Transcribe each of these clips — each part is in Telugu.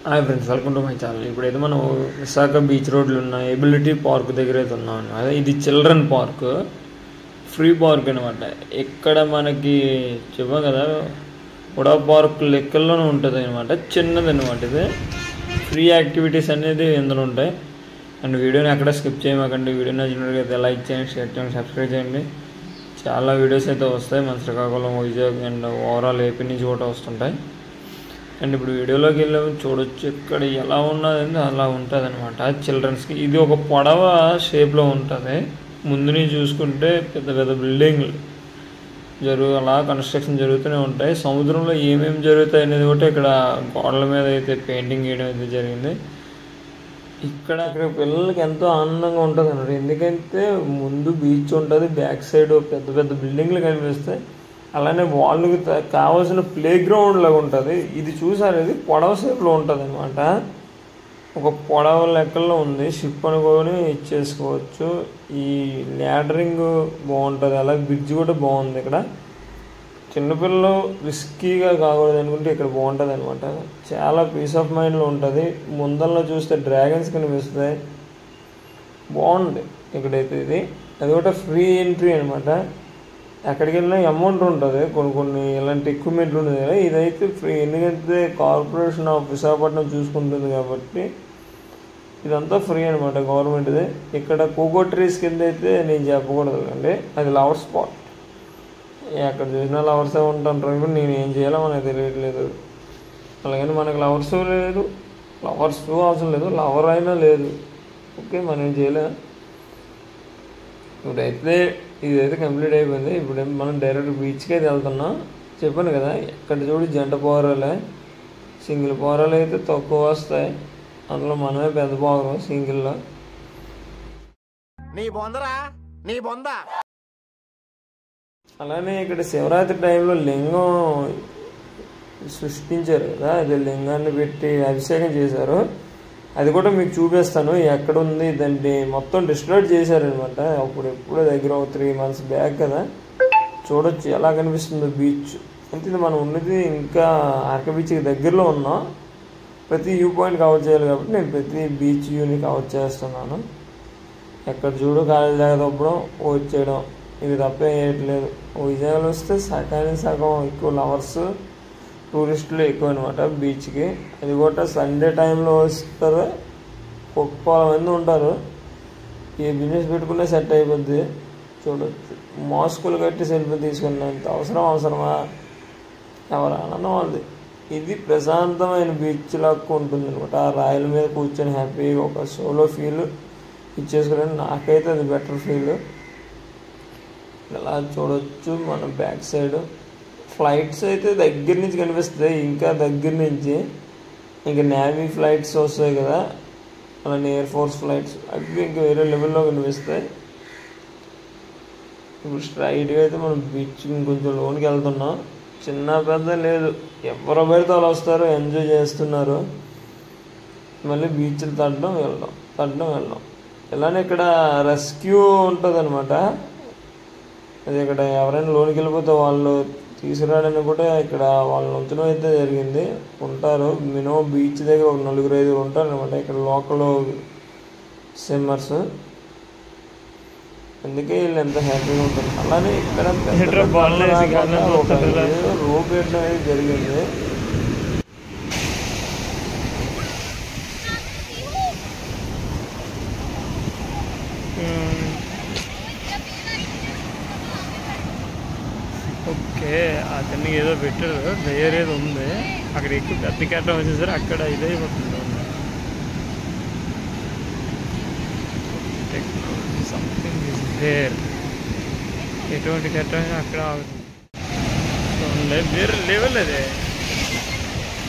Hi friends, welcome to my channel. ఇప్పుడైతే మనం విశాఖ బీచ్ రోడ్లు ఉన్న ఎబిలిటీ పార్క్ దగ్గర అయితే ఉన్నాం అనమాట. ఇది చిల్డ్రన్ పార్క్, ఫ్రీ పార్క్ అనమాట. ఇక్కడ మనకి చెప్పాం కదా, ఉడా పార్క్ లెక్కల్లోనే ఉంటుంది అనమాట. చిన్నది అనమాట. ఇది ఫ్రీ యాక్టివిటీస్ అనేది ఇందులో ఉంటాయి. అండ్ వీడియోని ఎక్కడ స్కిప్ చేయమాకండి. వీడియో నచ్చినట్లయితే లైక్ చేయండి, షేర్ చేయండి, సబ్స్క్రైబ్ చేయండి. చాలా వీడియోస్ అయితే వస్తాయి. మన Srikakulam, Vizag and overall AP నుంచి కూడా వస్తుంటాయి. అండ్ ఇప్పుడు వీడియోలోకి వెళ్ళాము, చూడొచ్చు ఇక్కడ ఎలా ఉన్నది అలా ఉంటుంది అనమాట. చిల్డ్రన్స్కి ఇది ఒక పొడవ షేప్లో ఉంటుంది. ముందు నుంచి చూసుకుంటే పెద్ద పెద్ద బిల్డింగ్లు అలా కన్స్ట్రక్షన్ జరుగుతూనే ఉంటాయి. సముద్రంలో ఏమేమి జరుగుతాయి అనేది కూడా ఇక్కడ గోడల మీద అయితే పెయింటింగ్ వేయడం అయితే జరిగింది. ఇక్కడ పిల్లలకి ఎంతో ఆనందంగా ఉంటుంది అన్నమాట. ఎందుకంటే ముందు బీచ్ ఉంటుంది, బ్యాక్ సైడ్ పెద్ద పెద్ద బిల్డింగ్లు కనిపిస్తాయి. అలానే వాళ్ళకి కావాల్సిన ప్లే గ్రౌండ్ లాగా ఉంటుంది. ఇది చూసారు, ఇది పొడవ షేప్లో ఉంటుంది అనమాట. ఒక పొడవ లెక్కల్లో ఉంది. షిప్ అనుకొని ఇచ్చేసుకోవచ్చు. ఈ ల్యాడరింగ్ బాగుంటుంది, అలాగే బ్రిడ్జ్ కూడా బాగుంది. ఇక్కడ చిన్నపిల్లలు రిస్కీగా కాకూడదు అనుకుంటే ఇక్కడ బాగుంటుంది అనమాట. చాలా పీస్ ఆఫ్ మైండ్లో ఉంటుంది. ముందల్లో చూస్తే డ్రాగన్స్ కనిపిస్తాయి, బాగుంది ఇక్కడైతే. ఇది అది కూడా ఫ్రీ ఎంట్రీ అనమాట. ఎక్కడికి వెళ్ళినా అమౌంట్ ఉంటుంది, కొన్ని ఇలాంటి ఎక్విప్మెంట్లు ఉంటుంది కదా. ఇదైతే ఫ్రీ, ఎందుకంటే కార్పొరేషన్ ఆఫ్ విశాఖపట్నం చూసుకుంటుంది కాబట్టి ఇదంతా ఫ్రీ అనమాట, గవర్నమెంట్ది. ఇక్కడ కోకో ట్రీస్ కింద అయితే నేను చెప్పకూడదు అండి, అది లవర్ స్పాట్. ఎక్కడ చూసినా లవర్సే ఉంటాను. నేను ఏం చేయాలో మనకు తెలియట్లేదు. అలాగని మనకు లవర్స్ లేదు, లవర్స్ అవసరం లేదు, లవర్ అయినా లేదు. ఓకే, మనం ఏం చేయలే. ఇప్పుడైతే ఇదైతే కంప్లీట్ అయిపోయింది. ఇప్పుడు మనం డైరెక్ట్ బీచ్కి అయితే వెళ్తున్నాం. చెప్పాను కదా, ఎక్కడ చూడు జంట పోరాలే. సింగిల్ పోరాలు అయితే తక్కువ వస్తాయి, అందులో మనమే పెద్ద పోగరం సింగిల్లో. అలానే ఇక్కడ శివరాత్రి టైంలో లింగం సృష్టించారు కదా, అది లింగాన్ని పెట్టి అభిషేకం చేశారు. అది కూడా మీకు చూపిస్తాను ఎక్కడుంది. దాన్ని మొత్తం డిస్ట్రాక్ట్ చేశారనమాట. అప్పుడు ఎప్పుడో దగ్గర 3 months బ్యాక్ కదా. చూడొచ్చు ఎలా కనిపిస్తుందో బీచ్. అంటే ఇది మనం ఉన్నది ఇంకా ఆర్క బీచ్కి దగ్గరలో ఉన్నాం. ప్రతి వ్యూ పాయింట్ కవర్ చేయాలి కాబట్టి నేను ప్రతి బీచ్ వ్యూని కవర్ చేస్తున్నాను. ఎక్కడ చూడు కాలేజీ దాకా తప్పడం వచ్చేయడం, ఇది తప్పే వేయట్లేదు. విజయవాడలో వస్తే సగానికి సగం ఎక్కువ లవర్స్, టూరిస్టులు ఎక్కువ అనమాట బీచ్కి. అది కూడా సండే టైంలో వస్తారు, 30 మంది ఉంటారు. ఏ బిజినెస్ పెట్టుకున్నా సెట్ అయిపోద్ది. చూడొచ్చు, మాస్కులు కట్టి సెల్ఫీ తీసుకున్నంత అవసరమా? ఎవరు ఆనందం వాళ్ళది. ఇది ప్రశాంతమైన బీచ్ లాగా ఉంటుంది అనమాట. ఆ రాయల మీద కూర్చొని హ్యాపీగా ఒక సోలో ఫీల్ ఇచ్చేసుకోవడానికి నాకైతే అది బెటర్ ఫీల్. ఇలా చూడొచ్చు. మన బ్యాక్ సైడ్ ఫ్లైట్స్ అయితే దగ్గర నుంచి కనిపిస్తాయి, ఇంకా దగ్గర నుంచి. ఇంకా నేవీ ఫ్లైట్స్ వస్తాయి కదా, అలానే ఎయిర్ ఫోర్స్ ఫ్లైట్స్, అవి ఇంకా వేరే లెవెల్లో కనిపిస్తాయి. ఇప్పుడు స్ట్రైట్గా అయితే మనం బీచ్ కొంచెం లోనికి వెళ్తున్నాం. చిన్న పెద్ద లేదు, ఎవరో పెడితే వాళ్ళు వస్తారు, ఎంజాయ్ చేస్తున్నారు. మళ్ళీ బీచ్లు తట్టడం వెళ్ళడం. ఇలానే ఇక్కడ రెస్క్యూ ఉంటుంది అనమాట. అది ఇక్కడ ఎవరైనా లోనికి వెళ్ళిపోతే వాళ్ళు తీసుకురావడానికి కూడా ఇక్కడ వాళ్ళు ఉంచడం అయితే జరిగింది. ఉంటారు మినిమం బీచ్ దగ్గర ఒక 4-5 ఉంటారు అనమాట ఇక్కడ లోకల్ స్విమ్మర్స్. అందుకే వీళ్ళు ఎంత హ్యాపీగా ఉంటారు. అలానే ఇక్కడ రోప్ వేయడం అనేది జరిగింది. ఓకే, అతన్ని ఏదో పెట్టారు, లేయర్ ఏదో ఉంది అక్కడ. ఎక్కువ పెద్ద కట్టడం వచ్చేసరి అక్కడ ఇదైపోతుంది. Something is there. ఎటువంటి కట్టడం అక్కడ వేరే లెవెల్. అదే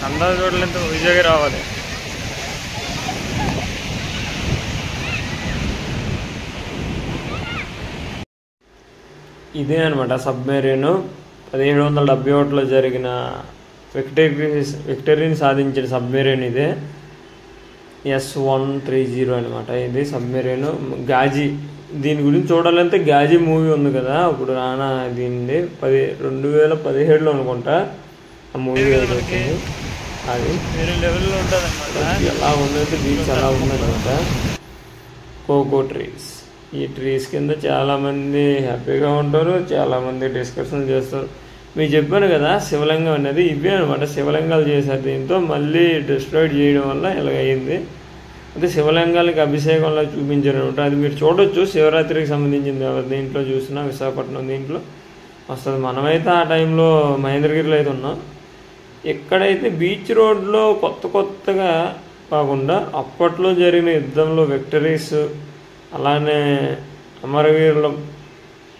అందాజు చూడలేంత విజయగా రావాలి. ఇదే అనమాట సబ్మెరీన్. 1771లో జరిగిన విక్టరీని సాధించిన సబ్మెరీన్ ఇదే. S-130 అనమాట ఇది సబ్మెరీన్. గాజీ, దీని గురించి చూడాలంటే గాజీ మూవీ ఉంది కదా, ఇప్పుడు రానా దీనిది 2017లో అనుకుంటా ఆ మూవీ వచ్చింది. అది వేరే లెవెల్లో ఉంటుంది అన్నమాట. ఎలా ఉన్నది బీచ్ అలా ఉందన్నమాట. కోకో ట్రీస్, ఈ ట్రీస్ కింద చాలామంది హ్యాపీగా ఉంటారు, చాలామంది డిస్కషన్ చేస్తారు. మీకు చెప్పాను కదా శివలింగం అనేది ఇవే అనమాట. శివలింగాలు చేశారు, దీంతో మళ్ళీ డిస్ట్రాయిడ్ చేయడం వల్ల ఇలాగయింది. అంటే శివలింగాలకి అభిషేకంలో చూపించారు అనమాట. అది మీరు చూడొచ్చు, శివరాత్రికి సంబంధించింది. దీంట్లో చూసినా విశాఖపట్నం దీంట్లో వస్తుంది. మనమైతే ఆ టైంలో మహేంద్రగిరిలో అయితే ఉన్నాం. ఎక్కడైతే బీచ్ రోడ్లో కొత్తగా కాకుండా అప్పట్లో జరిగిన యుద్ధంలో విక్టరీస్, అలానే అమరవీరుల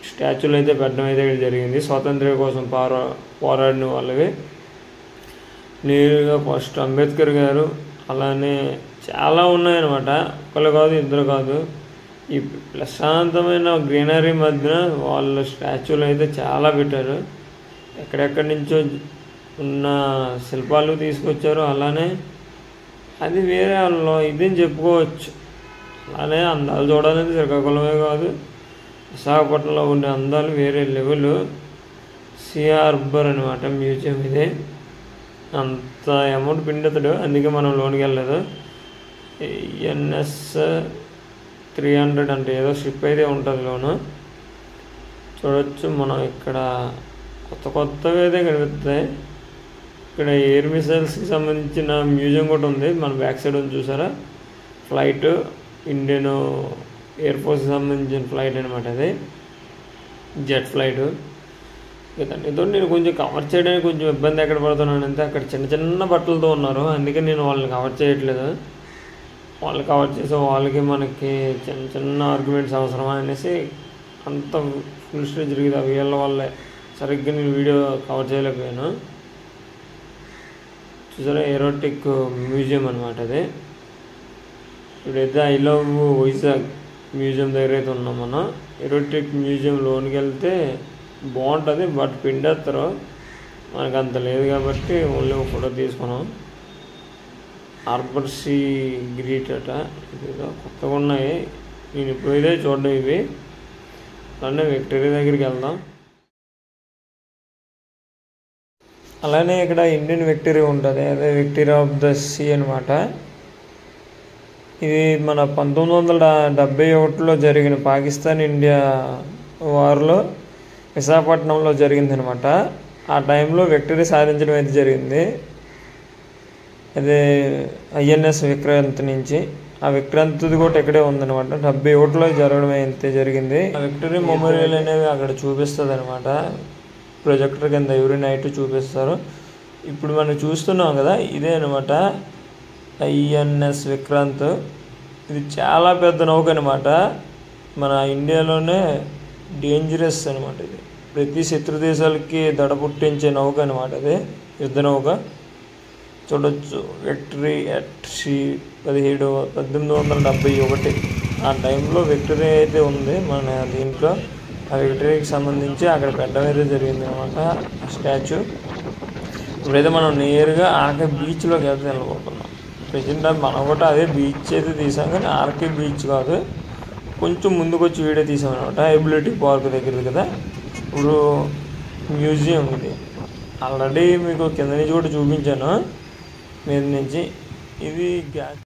స్టాచ్యూలు అయితే పెట్టడం అయితే ఇక్కడ జరిగింది. స్వాతంత్ర్యం కోసం పోరాడిన వాళ్ళవి నేరుగా ఫస్ట్ అంబేద్కర్ గారు, అలానే చాలా ఉన్నాయన్నమాట. ఒకళ్ళు కాదు, ఇద్దరు కాదు. ఈ ప్రశాంతమైన గ్రీనరీ మధ్యన వాళ్ళ స్టాచ్యూలు అయితే చాలా పెట్టారు. ఎక్కడెక్కడి నుంచో ఉన్న శిల్పాలు తీసుకొచ్చారు. అలానే అది వేరే వాళ్ళు ఇదని చెప్పుకోవచ్చు. అలానే అందాలు చూడాలని శ్రీకాకుళమే కాదు, విశాఖపట్నంలో ఉండే అందాలు వేరే లెవెల్. సిఆర్బర్ అనమాట మ్యూజియం ఇది. అంత అమౌంట్ పిండుతాడు, అందుకే మనం లోనికి వెళ్ళలేదు. ఎన్ఎస్ 300 అంటే ఏదో షిప్ అయితే ఉంటుంది లోను. చూడొచ్చు మనం ఇక్కడ కొత్తగా అయితే కనిపిస్తాయి. ఇక్కడ ఎయిర్ మిసైల్స్కి సంబంధించిన మ్యూజియం కూడా ఉంది. మన బ్యాక్ సైడ్ ఉంది చూసారా, ఫ్లైట్ ఇండియన్ ఎయిర్ ఫోర్స్కి సంబంధించిన ఫ్లైట్ అనమాట. అది జెట్ ఫ్లైట్. దానితో నేను కొంచెం కవర్ చేయడానికి కొంచెం ఇబ్బంది ఎక్కడ పడుతున్నాను అంటే, అక్కడ చిన్న బట్టలతో ఉన్నారు, అందుకే నేను వాళ్ళని కవర్ చేయట్లేదు. వాళ్ళు కవర్ చేసే వాళ్ళకి మనకి చిన్న ఆర్గ్యుమెంట్స్ అవసరమా అనేసి అంత ఫుల్ స్టేజ్ జరిగింది. వీళ్ళ వల్లే సరిగ్గా నేను వీడియో కవర్ చేయలేకపోయాను. చూసారా, ఏరోటిక్ మ్యూజియం అనమాట అది. ఇప్పుడైతే ఐ లవ్ వైజాగ్ మ్యూజియం దగ్గర అయితే ఉన్నాం మనం. ఏరోటిక్ మ్యూజియం లోనికి వెళ్తే బాగుంటుంది, బట్ పిండేస్తారు. మనకు అంత లేదు కాబట్టి ఓన్లీ ఒక ఫోటో తీసుకున్నాం. హార్బర్ సీ గ్రీట్ అట, ఇదేదో కొత్తగా ఉన్నాయి, నేను ఇప్పుడైతే చూడడం ఇవి. అలానే విక్టరీ దగ్గరికి వెళ్దాం. అలానే ఇక్కడ ఇండియన్ విక్టరీ ఉంటుంది, అదే విక్టరీ ఆఫ్ ద సీ అనమాట. ఇది మన 1971లో జరిగిన పాకిస్తాన్ ఇండియా వార్లో విశాఖపట్నంలో జరిగిందనమాట. ఆ టైంలో విక్టరీ సాధించడం అయితే జరిగింది. అదే ఐఎన్ఎస్ విక్రాంత్ నుంచి. ఆ విక్రాంత్ది కూడా ఇక్కడే ఉందనమాట. 71లో జరగడం అయితే జరిగింది. ఆ విక్టరీ మెమోరియల్ అనేవి అక్కడ చూపిస్తుంది అనమాట. ప్రొజెక్టర్ కింద ఎవ్రీ నైట్ చూపిస్తారు. ఇప్పుడు మనం చూస్తున్నాం కదా, ఇదే అనమాట ఐఎన్ఎస్ విక్రాంత్. ఇది చాలా పెద్ద నౌక అనమాట. మన ఇండియాలోనే డేంజరస్ అనమాట. ఇది ప్రతి శత్రు దేశాలకి దడ పుట్టించే నౌక అనమాట. అది యుద్ధ నౌక. చూడొచ్చు, విక్టరీ అట్ సీ 1871 ఆ టైంలో విక్టరీ అయితే ఉంది మన దీంట్లో. ఆ విక్టరీకి సంబంధించి అక్కడ పెట్టడం అయితే జరిగింది అనమాట ఆ స్టాచ్యూ. ఇప్పుడైతే మనం నేరుగా ఆర్కే బీచ్లోకి అయితే వెళ్ళిపోతున్నాం. ప్రజెంట్ మనం కూడా అదే బీచ్ అయితే తీసాం, కానీ ఆర్కే బీచ్ కాదు, కొంచెం ముందుకు వచ్చి వీడియో తీసాం అనమాట. ఎబిలిటీ పార్క్ దగ్గర కదా. ఇప్పుడు మ్యూజియం ఇది ఆల్రెడీ మీకు కింద నుంచి కూడా చూపించాను, మీద నుంచి. ఇది గ్యాస్